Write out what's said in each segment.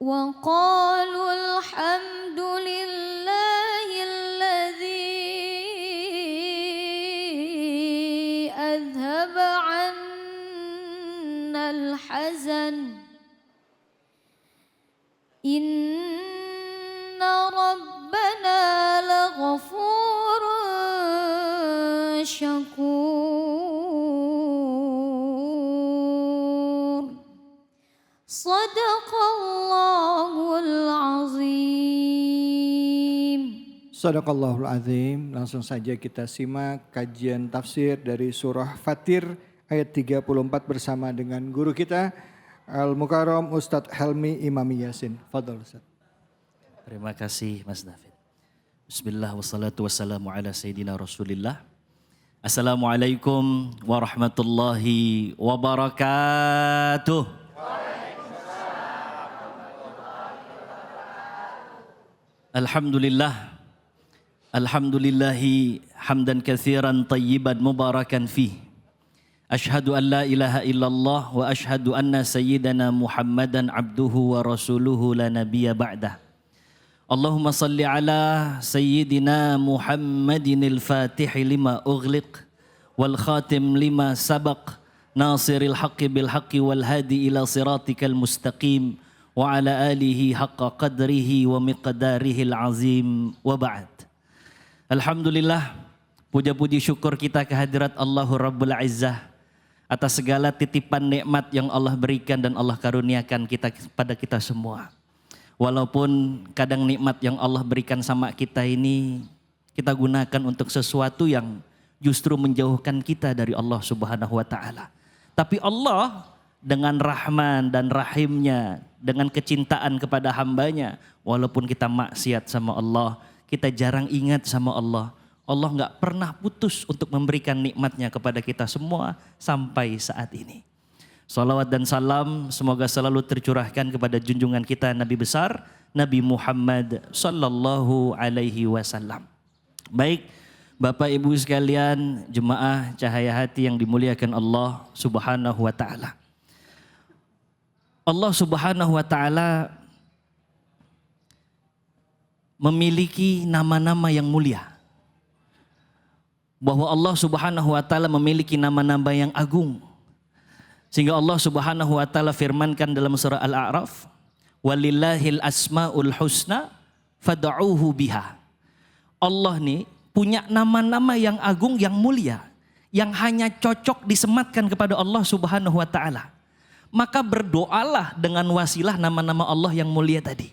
وقالوا الحمد لله الذي أذهب عنا الحزن إن ربنا لغفور شكور Sadaqallahul azim. Sadaqallahul azim. Langsung saja kita simak kajian tafsir dari surah Fatir ayat 34 bersama dengan guru kita Al-Mukarram Ustadz Helmi Imami Yasin. Fadhal Ustadz. Terima kasih Mas David. Bismillah wassalatu wassalamu ala sayyidina Rasulillah. Assalamualaikum warahmatullahi wabarakatuh. Alhamdulillah, alhamdulillahi hamdan katsiran tayyiban mubarakan fih. Ashhadu an la ilaha illallah wa ashhadu anna sayyidana Muhammadan abduhu wa rasuluhu la nabiyya ba'dah. Allahumma salli ala sayyidina Muhammadin al-fatihi lima ughliq wal khatim lima sabaq nasiril haqqi bil haqqi wal hadi ila siratikal mustaqim wa ala alihi haqqa qadrihi wa miqdarihil azim wa ba'd. Alhamdulillah, puja-puji syukur kita kehadirat Allahur Rabbul Izzah atas segala titipan nikmat yang Allah berikan dan Allah karuniakan pada kita semua. Walaupun kadang nikmat yang Allah berikan sama kita ini kita gunakan untuk sesuatu yang justru menjauhkan kita dari Allah Subhanahu wa taala. Tapi Allah dengan rahman dan rahimnya, dengan kecintaan kepada hambanya, walaupun kita maksiat sama Allah, kita jarang ingat sama Allah. Allah nggak pernah putus untuk memberikan nikmatnya kepada kita semua sampai saat ini. Salawat dan salam semoga selalu tercurahkan kepada junjungan kita Nabi besar, Nabi Muhammad sallallahu alaihi wasallam. Baik, Bapak Ibu sekalian, jemaah cahaya hati yang dimuliakan Allah Subhanahu wa taala. Allah Subhanahu wa taala memiliki nama-nama yang mulia. Bahwa Allah Subhanahu wa taala memiliki nama-nama yang agung. Sehingga Allah Subhanahu wa taala firmankan dalam surah Al-A'raf, "Walillahil asmaul husna fad'uuhu biha." Allah nih punya nama-nama yang agung yang mulia yang hanya cocok disematkan kepada Allah Subhanahu wa taala. Maka berdoalah dengan wasilah nama-nama Allah yang mulia tadi.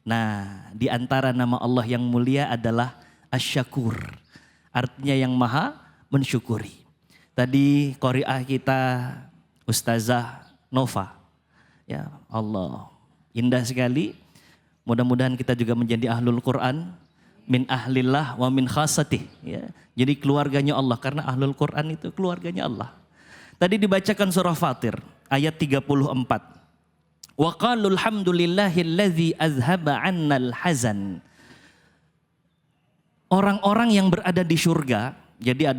Nah, di antara nama Allah yang mulia adalah Asy-Syakur. Artinya yang maha mensyukuri. Tadi qari'ah kita Ustazah Nova. Ya Allah, indah sekali. Mudah-mudahan kita juga menjadi ahlul Quran. Min ahlillah wa min khasatih. Ya. Jadi keluarganya Allah. Karena ahlul Quran itu keluarganya Allah. Tadi dibacakan surah Fatir ayat 34. Wa qalul hamdulillahilladzi azhaba 'annal hazan. Orang-orang yang berada di surga, jadi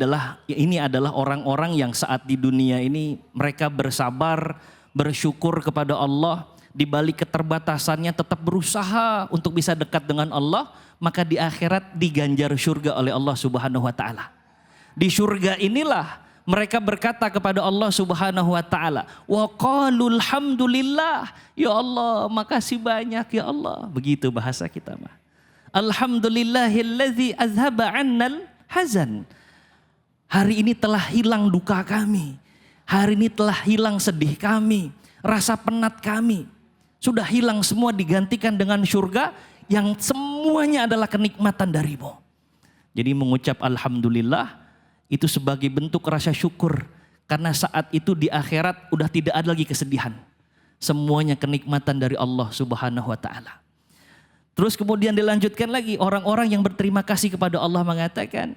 ini adalah orang-orang yang saat di dunia ini mereka bersabar, bersyukur kepada Allah, di balik keterbatasannya tetap berusaha untuk bisa dekat dengan Allah, maka di akhirat diganjar surga oleh Allah Subhanahu wa taala. Di surga inilah mereka berkata kepada Allah Subhanahu wa taala, "Wa qalul hamdulillah." Ya Allah, makasih banyak ya Allah. Begitu bahasa kita mah. Alhamdulillahilladzi azhaba 'annal hazan. Hari ini telah hilang duka kami. Hari ini telah hilang sedih kami, rasa penat kami. Sudah hilang semua digantikan dengan surga yang semuanya adalah kenikmatan darimu. Jadi mengucap alhamdulillah itu sebagai bentuk rasa syukur. Karena saat itu di akhirat udah tidak ada lagi kesedihan. Semuanya kenikmatan dari Allah Subhanahu wa ta'ala. Terus kemudian dilanjutkan lagi. Orang-orang yang berterima kasih kepada Allah mengatakan,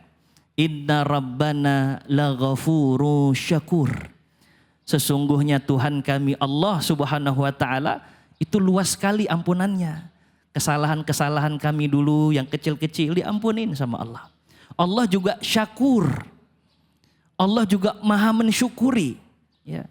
Inna Rabbana laghafuru syakur. Sesungguhnya Tuhan kami Allah Subhanahu wa ta'ala itu luas sekali ampunannya. Kesalahan-kesalahan kami dulu yang kecil-kecil diampunin sama Allah. Allah juga syakur. Allah juga maha mensyukuri. Ya.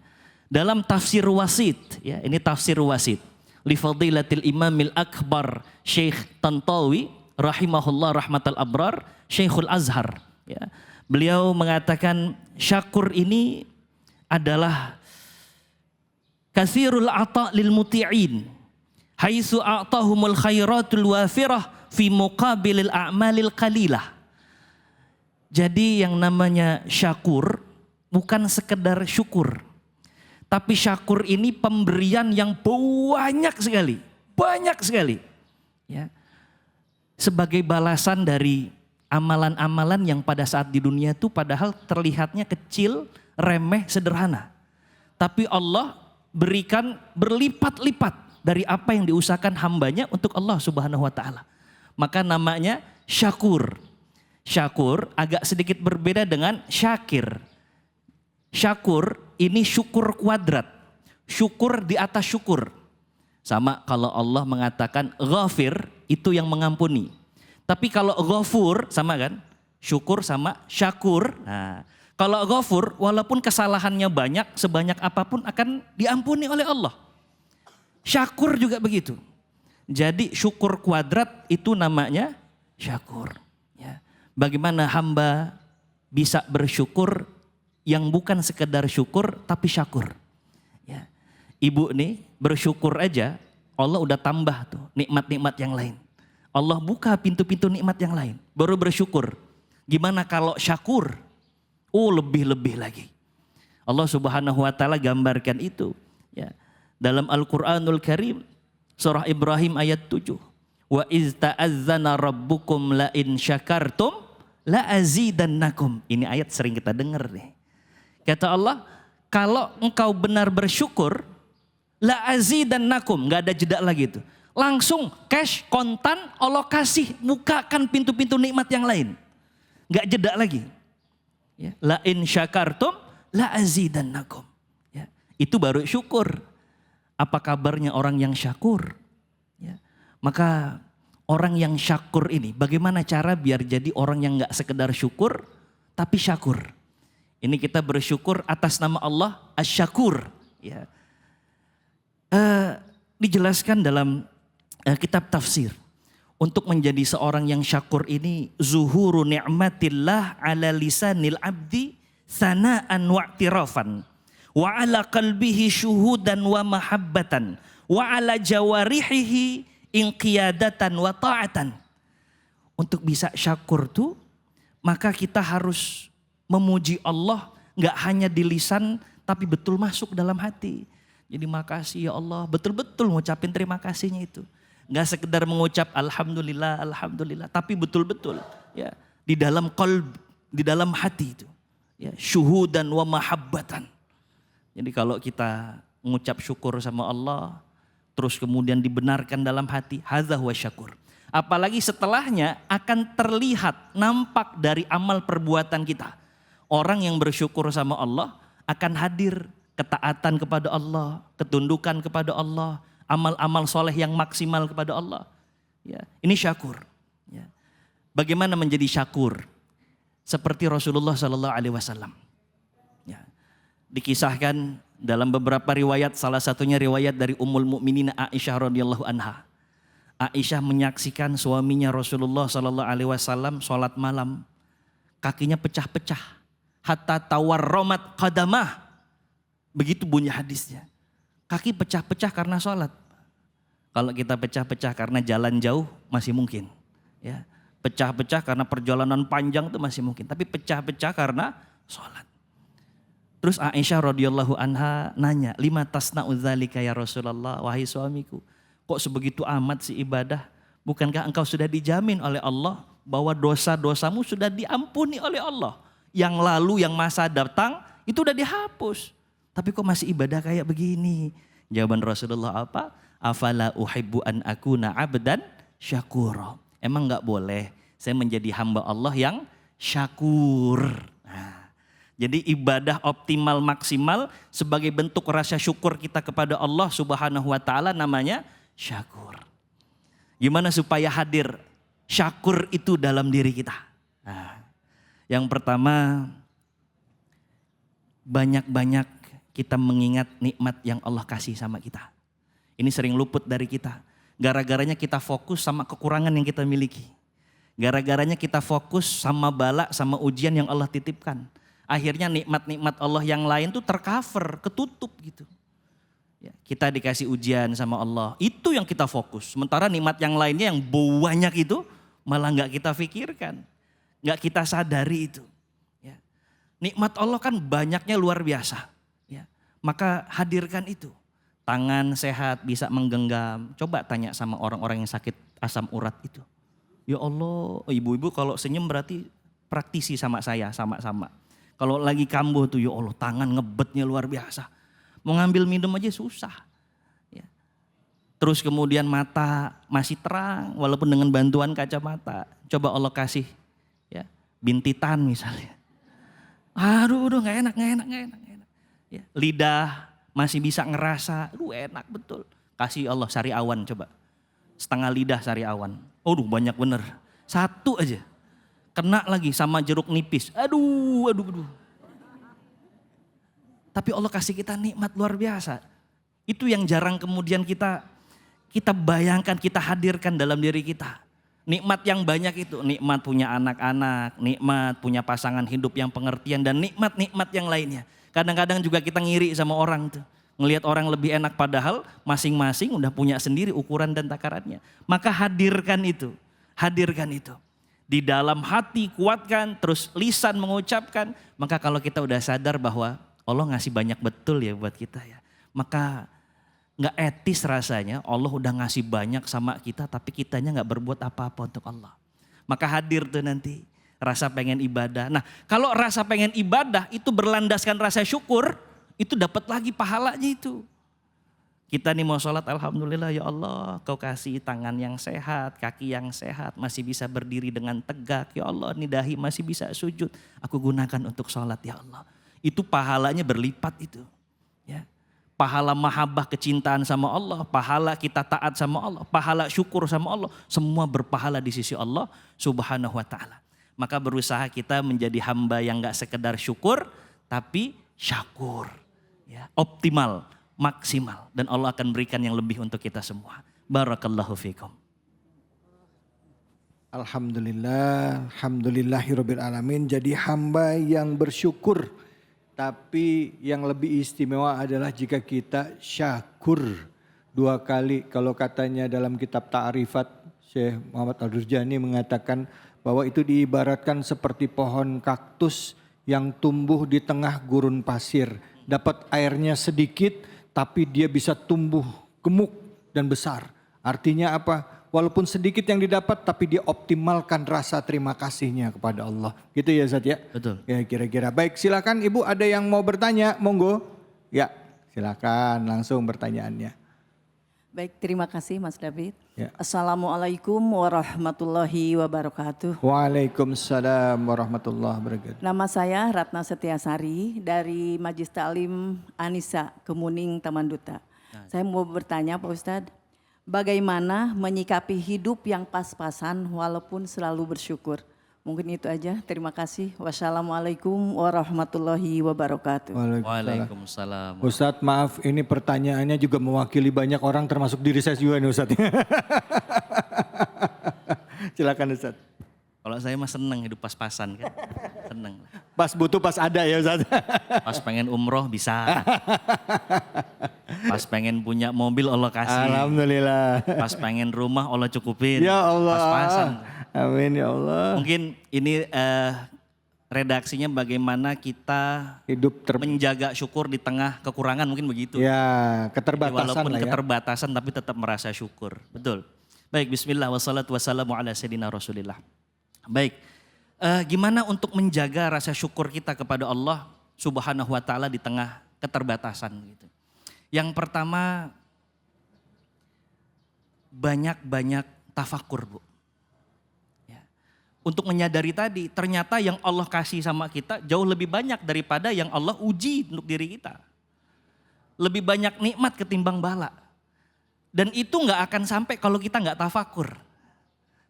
Dalam tafsir wasit, ya, ini tafsir wasit. li fadilatil imamil akbar Syekh Tantawi rahimahullah rahmatal abrar Syekhul Azhar. Ya. Beliau mengatakan syakur ini adalah katsirul ata lil muti'in haitsu a'tahumul khairatul wafirah fi muqabilil a'malil qalilah. Jadi yang namanya syakur bukan sekedar syukur. Tapi syakur ini pemberian yang banyak sekali. Banyak sekali. Ya. Sebagai balasan dari amalan-amalan yang pada saat di dunia itu padahal terlihatnya kecil, remeh, sederhana. Tapi Allah berikan berlipat-lipat dari apa yang diusahakan hambanya untuk Allah Subhanahu wa ta'ala. Maka namanya syakur. Syakur agak sedikit berbeda dengan syakir. Syakur ini syukur kuadrat. Syukur di atas syukur. Sama kalau Allah mengatakan ghafir itu yang mengampuni. Tapi kalau ghafur sama kan? Syukur sama syakur. Nah, kalau ghafur walaupun kesalahannya banyak, sebanyak apapun akan diampuni oleh Allah. Syakur juga begitu. Jadi syukur kuadrat itu namanya syakur. Ya. Bagaimana hamba bisa bersyukur yang bukan sekedar syukur tapi syakur. Ya. Ibu nih bersyukur aja Allah udah tambah tuh nikmat-nikmat yang lain. Allah buka pintu-pintu nikmat yang lain. Baru bersyukur. Gimana kalau syakur? Oh lebih-lebih lagi. Allah Subhanahu wa ta'ala gambarkan itu. Ya. Dalam Al-Quranul Karim surah Ibrahim ayat 7. Wa iz ta'azzana rabbukum la in syakartum la azidannakum. Ini ayat sering kita dengar nih. Kata Allah, kalau engkau benar bersyukur la azidannakum, enggak ada jeda lagi itu. Langsung cash, kontan, Allah kasih, bukakan pintu-pintu nikmat yang lain. Enggak jeda lagi. Ya. La in syakartum la azidannakum. Ya. Itu baru syukur. Apa kabarnya orang yang syakur? Ya. Maka orang yang syakur ini, bagaimana cara biar jadi orang yang enggak sekedar syukur, tapi syakur. Ini kita bersyukur atas nama Allah Asy-Syakur. Ya. Dijelaskan dalam kitab tafsir. Untuk menjadi seorang yang syakur ini zuhuru ni'matillah ala lisanil abdi sana'an wa'tirafan wa ala qalbihi syuhudan wa mahabbatan wa ala jawarihihi inqiyadatan wa ta'atan. Untuk bisa syakur tuh maka kita harus memuji Allah enggak hanya di lisan tapi betul masuk dalam hati. Jadi makasih ya Allah, betul-betul ngucapin terima kasihnya itu. Enggak sekedar mengucap alhamdulillah, alhamdulillah, tapi betul-betul ya di dalam qalb, di dalam hati itu. Ya, syuhudan wa mahabbatan. Jadi kalau kita mengucap syukur sama Allah, terus kemudian dibenarkan dalam hati, hadza huwa syakur. Apalagi setelahnya akan terlihat, nampak dari amal perbuatan kita. Orang yang bersyukur sama Allah akan hadir ketaatan kepada Allah, ketundukan kepada Allah, amal-amal soleh yang maksimal kepada Allah. Ya, ini syakur. Ya. Bagaimana menjadi syakur? Seperti Rasulullah SAW. Ya. Dikisahkan dalam beberapa riwayat, salah satunya riwayat dari Ummul Mukminin Aisyah radhiyallahu anha. Aisyah menyaksikan suaminya Rasulullah SAW sholat malam, kakinya pecah-pecah, hatta tawarromat qadamah. Begitu bunyi hadisnya. Kaki pecah-pecah karena sholat. Kalau kita pecah-pecah karena jalan jauh masih mungkin. Ya, pecah-pecah karena perjalanan panjang itu masih mungkin. Tapi pecah-pecah karena sholat. Terus Aisyah radhiyallahu anha nanya, lima tasna'u dzalika ya Rasulullah, wahai suamiku. Kok sebegitu amat sih ibadah? Bukankah engkau sudah dijamin oleh Allah bahwa dosa-dosamu sudah diampuni oleh Allah? Yang lalu, yang masa datang itu udah dihapus. Tapi kok masih ibadah kayak begini? Jawaban Rasulullah apa? Afala uhibbu an akuna abdan syakura. Emang gak boleh saya menjadi hamba Allah yang syakur. Nah, jadi ibadah optimal maksimal sebagai bentuk rasa syukur kita kepada Allah Subhanahu wa ta'ala namanya syakur. Gimana supaya hadir syakur itu dalam diri kita? Nah, yang pertama, banyak-banyak kita mengingat nikmat yang Allah kasih sama kita. Ini sering luput dari kita. Gara-garanya kita fokus sama kekurangan yang kita miliki. Gara-garanya kita fokus sama bala, sama ujian yang Allah titipkan. Akhirnya nikmat-nikmat Allah yang lain tuh tercover, ketutup gitu. Ya, kita dikasih ujian sama Allah, itu yang kita fokus. Sementara nikmat yang lainnya yang banyak itu malah gak kita pikirkan. Gak kita sadari itu. Ya. Nikmat Allah kan banyaknya luar biasa. Ya. Maka hadirkan itu. Tangan sehat bisa menggenggam. Coba tanya sama orang-orang yang sakit asam urat itu. Ya Allah, ibu-ibu kalau senyum berarti praktisi sama saya, sama-sama. Kalau lagi kambuh tuh ya Allah tangan ngebetnya luar biasa. Mau ngambil minum aja susah. Ya. Terus kemudian mata masih terang walaupun dengan bantuan kacamata. Coba Allah kasih ya, bintitan misalnya. Aduh gak enak. Ya. Lidah masih bisa ngerasa, enak betul. Kasih Allah sari awan coba. Setengah lidah sari awan. Banyak bener. Satu aja. Kena lagi sama jeruk nipis. Aduh. Tapi Allah kasih kita nikmat luar biasa. Itu yang jarang kemudian kita bayangkan, kita hadirkan dalam diri kita. Nikmat yang banyak itu. Nikmat punya anak-anak, nikmat punya pasangan hidup yang pengertian, dan nikmat-nikmat yang lainnya. Kadang-kadang juga kita ngiri sama orang tuh. Ngelihat orang lebih enak padahal masing-masing udah punya sendiri ukuran dan takarannya. Maka hadirkan itu. Di dalam hati kuatkan, terus lisan mengucapkan. Maka kalau kita udah sadar bahwa Allah ngasih banyak betul ya buat kita ya. Maka gak etis rasanya Allah udah ngasih banyak sama kita tapi kitanya gak berbuat apa-apa untuk Allah. Maka hadir tuh nanti rasa pengen ibadah. Nah kalau rasa pengen ibadah itu berlandaskan rasa syukur, itu dapat lagi pahalanya itu. Kita nih mau sholat, alhamdulillah ya Allah, kau kasih tangan yang sehat, kaki yang sehat, masih bisa berdiri dengan tegak. Ya Allah, ini dahi masih bisa sujud. Aku gunakan untuk sholat ya Allah. Itu pahalanya berlipat itu. Ya. Pahala mahabbah kecintaan sama Allah, pahala kita taat sama Allah, pahala syukur sama Allah. Semua berpahala di sisi Allah subhanahu wa ta'ala. Maka berusaha kita menjadi hamba yang gak sekedar syukur, tapi syakur. Ya, optimal, maksimal, dan Allah akan berikan yang lebih untuk kita semua. Barakallahu fikum. Alhamdulillahirabbil alamin. Jadi hamba yang bersyukur, tapi yang lebih istimewa adalah jika kita syakur 2 kali. Kalau katanya dalam kitab Ta'rifat, Syekh Muhammad Al-Durjani mengatakan bahwa itu diibaratkan seperti pohon kaktus yang tumbuh di tengah gurun pasir. Dapat airnya sedikit tapi dia bisa tumbuh gemuk dan besar. Artinya apa? Walaupun sedikit yang didapat tapi dia optimalkan rasa terima kasihnya kepada Allah. Gitu ya Zat ya? Betul. Ya kira-kira. Baik, silakan Ibu, ada yang mau bertanya, monggo. Ya silakan langsung pertanyaannya. Baik, terima kasih Mas David. Ya. Assalamualaikum warahmatullahi wabarakatuh. Waalaikumsalam warahmatullahi wabarakatuh. Nama saya Ratna Setiasari dari Majlis Ta'lim Anissa Kemuning Taman Duta. Saya mau bertanya Pak Ustadz, bagaimana menyikapi hidup yang pas-pasan walaupun selalu bersyukur? Mungkin itu aja, terima kasih. Wassalamualaikum warahmatullahi wabarakatuh. Waalaikumsalam. Ustadz maaf, ini pertanyaannya juga mewakili banyak orang termasuk diri saya juga nih Ustadz. Silakan Ustadz. Kalau saya mah seneng hidup pas-pasan kan. Seneng. Pas butuh pas ada ya Ustadz. Pas pengen umroh bisa. Pas pengen punya mobil Allah kasih. Alhamdulillah. Pas pengen rumah Allah cukupin. Ya Allah. Pas-pasan. Amin ya Allah. Mungkin ini redaksinya bagaimana kita Hidup menjaga syukur di tengah kekurangan, mungkin begitu. ya Jadi keterbatasan walaupun lah ya. keterbatasan tapi tetap merasa syukur. Betul. Baik, bismillah wassalatu wassalamu ala sayyidina Rasulillah. Baik, gimana untuk menjaga rasa syukur kita kepada Allah subhanahu wa ta'ala di tengah keterbatasan gitu. Yang pertama, banyak-banyak tafakur Bu. Untuk menyadari tadi, ternyata yang Allah kasih sama kita jauh lebih banyak daripada yang Allah uji untuk diri kita. Lebih banyak nikmat ketimbang bala. Dan itu gak akan sampai kalau kita gak tafakur.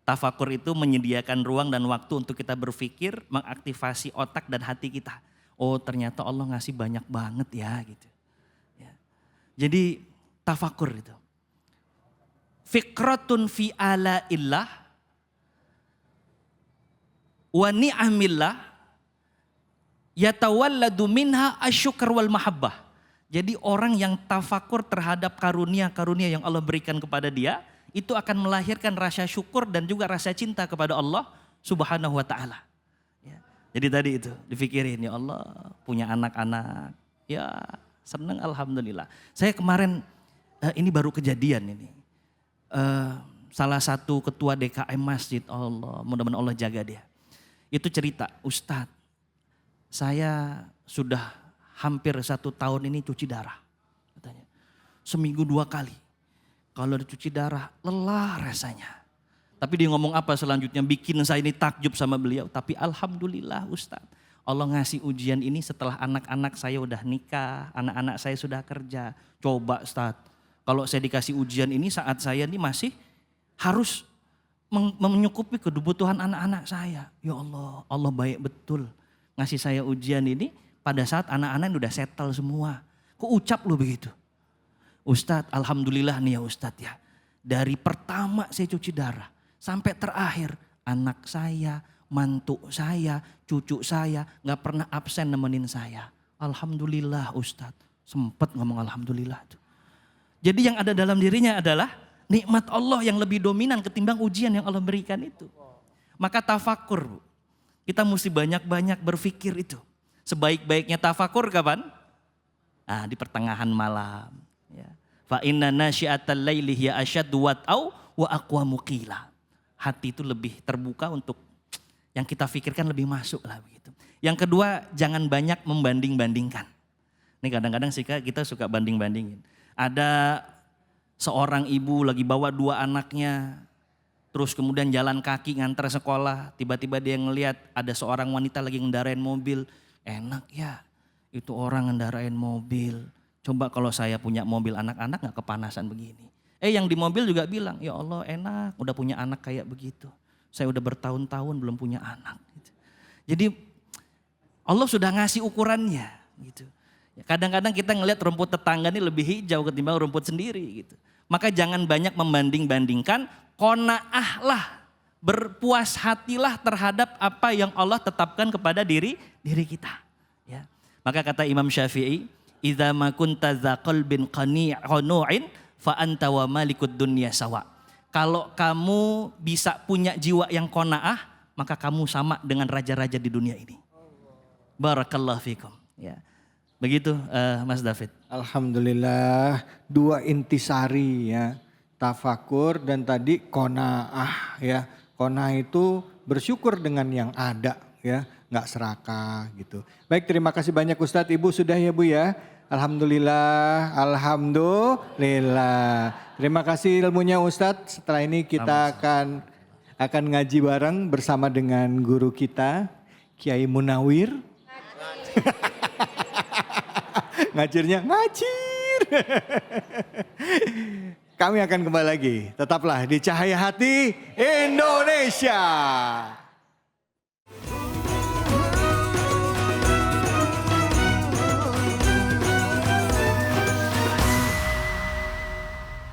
Tafakur itu menyediakan ruang dan waktu untuk kita berpikir, mengaktifasi otak dan hati kita. Oh ternyata Allah ngasih banyak banget ya gitu. Ya. Jadi tafakur itu. fikratun fi ala illah wa ni'amillah yatawalladu minha asyukr wal mahabbah. Jadi orang yang tafakur terhadap karunia-karunia yang Allah berikan kepada dia, itu akan melahirkan rasa syukur dan juga rasa cinta kepada Allah Subhanahu wa taala. Ya. Jadi tadi itu dipikirin, ya Allah punya anak-anak. Ya senang alhamdulillah. Saya kemarin ini baru kejadian ini. Salah satu ketua DKM masjid, Allah mudah-mudahan Allah jaga dia. Itu cerita, Ustadz saya sudah hampir 1 tahun ini cuci darah. Katanya, seminggu 2 kali. Kalau dicuci darah lelah rasanya. Tapi dia ngomong apa selanjutnya, bikin saya ini takjub sama beliau. Tapi alhamdulillah Ustadz, Allah ngasih ujian ini setelah anak-anak saya udah nikah, anak-anak saya sudah kerja. Coba Ustadz, kalau saya dikasih ujian ini saat saya ini masih harus menyukupi kebutuhan anak-anak saya. Ya Allah, Allah baik betul. Ngasih saya ujian ini pada saat anak-anak udah settle semua. Kok ucap lu begitu? Ustadz, alhamdulillah nih ya Ustadz ya. Dari pertama saya cuci darah sampai terakhir anak saya, mantu saya, cucu saya gak pernah absen nemenin saya. Alhamdulillah Ustadz. Sempet ngomong alhamdulillah tuh. Jadi yang ada dalam dirinya adalah nikmat Allah yang lebih dominan ketimbang ujian yang Allah berikan itu. Maka tafakur, Bu. Kita mesti banyak-banyak berpikir itu. Sebaik-baiknya tafakur kapan? Di pertengahan malam. Ya. Fa inna nasyi'atal laili hiya asyaddu wat'au wa aqwamu qila. Hati itu lebih terbuka untuk yang kita pikirkan lebih masuk lah begitu. Yang kedua, jangan banyak membanding-bandingkan. Ini kadang-kadang sih kita suka banding-bandingin. Ada seorang ibu lagi bawa 2 anaknya, terus kemudian jalan kaki ngantar sekolah, tiba-tiba dia ngelihat ada seorang wanita lagi ngendarain mobil. Enak ya, itu orang ngendarain mobil. Coba kalau saya punya mobil anak-anak gak kepanasan begini. Yang di mobil juga bilang, ya Allah enak udah punya anak kayak begitu. Saya udah bertahun-tahun belum punya anak. Gitu. Jadi Allah sudah ngasih ukurannya gitu. Kadang-kadang kita ngelihat rumput tetangga ini lebih hijau ketimbang rumput sendiri gitu. Maka jangan banyak membanding-bandingkan, qanaahlah, berpuas hatilah terhadap apa yang Allah tetapkan kepada diri kita. Ya. Maka kata Imam Syafi'i, idza ma kunta dza qalbin qanu'in fa anta wa malikud dunya sawa. Kalau kamu bisa punya jiwa yang qanaah, maka kamu sama dengan raja-raja di dunia ini. Barakallahu fikum. Ya. Begitu Mas David. Alhamdulillah, 2 intisari ya. Tafakur dan tadi qanaah ya. Qanaah itu bersyukur dengan yang ada ya, nggak serakah gitu. Baik, terima kasih banyak Ustadz. Ibu sudah ya Bu ya. Alhamdulillah, alhamdulillah. Terima kasih ilmunya Ustadz. Setelah ini kita akan ngaji bareng bersama dengan guru kita Kiai Munawir. Ngajirnya ngajir. Kami akan kembali lagi. Tetaplah di Cahaya Hati Indonesia.